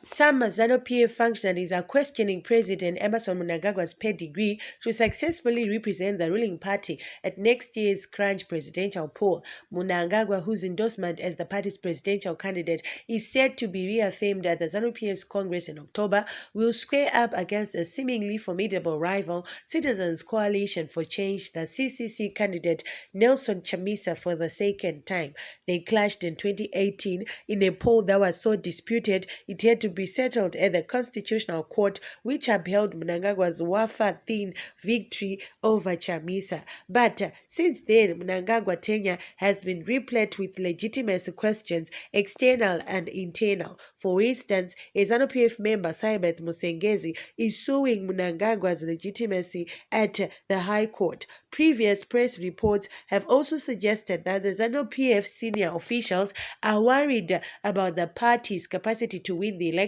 Some Zanu-PF functionaries are questioning President Emerson Mnangagwa's pedigree to successfully represent the ruling party at next year's Crunch presidential poll. Mnangagwa, whose endorsement as the party's presidential candidate is said to be reaffirmed at the Zanu-PF's Congress in October, will square up against a seemingly formidable rival, Citizens Coalition for Change, the CCC candidate Nelson Chamisa, for the second time. They clashed in 2018 in a poll that was so disputed it had to be settled at the Constitutional Court, which upheld Mnangagwa's wafer-thin victory over Chamisa. But since then, Mnangagwa tenure has been replete with legitimacy questions, external and internal. For instance, a ZANU-PF member, Saibeth Musengezi, is suing Mnangagwa's legitimacy at the High Court. Previous press reports have also suggested that the ZANU-PF senior officials are worried about the party's capacity to win the election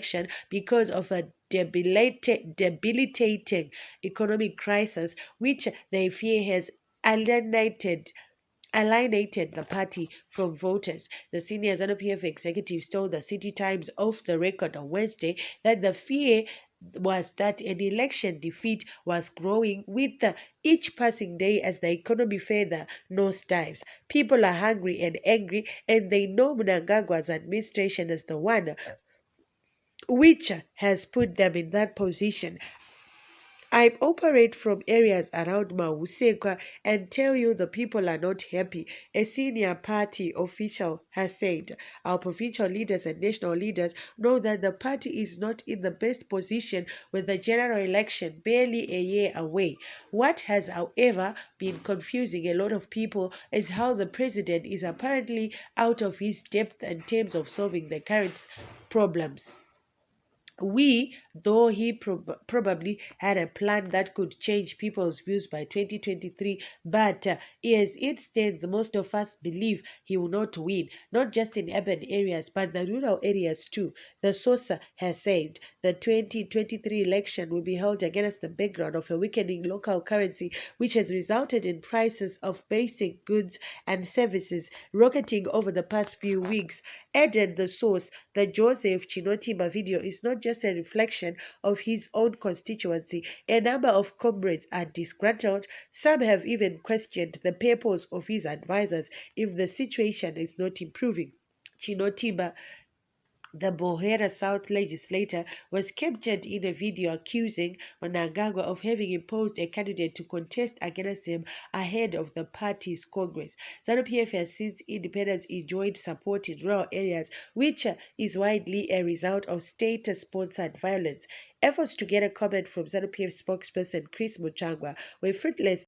because of a debilitating economic crisis, which they fear has alienated the party from voters. The senior ZANU-PF executives told the City Times off the record on Wednesday that the fear was that an election defeat was growing with each passing day as the economy further nosedives. People are hungry and angry, and they know Mnangagwa's administration as the one which has put them in that position. I operate from areas around Mausekwa and tell you the people are not happy, a senior party official has said. Our provincial leaders and national leaders know that the party is not in the best position with the general election barely a year away. What has, however, been confusing a lot of people is how the president is apparently out of his depth in terms of solving the current problems. Though he probably had a plan that could change people's views by 2023, but as it stands, most of us believe he will not win, not just in urban areas, but the rural areas too. The source has said the 2023 election will be held against the background of a weakening local currency, which has resulted in prices of basic goods and services rocketing over the past few weeks. Added the source, the Joseph Chinotimba video is not just a reflection of his own constituency. A number of comrades are disgruntled. Some have even questioned the purpose of his advisors if the situation is not improving. Chinotimba, the Bohera South legislator, was captured in a video accusing Mnangagwa of having imposed a candidate to contest against him ahead of the party's Congress. ZANU-PF has since independence enjoyed support in rural areas, which is widely a result of state-sponsored violence. Efforts to get a comment from ZANU-PF spokesperson Chris Muchangwa were fruitless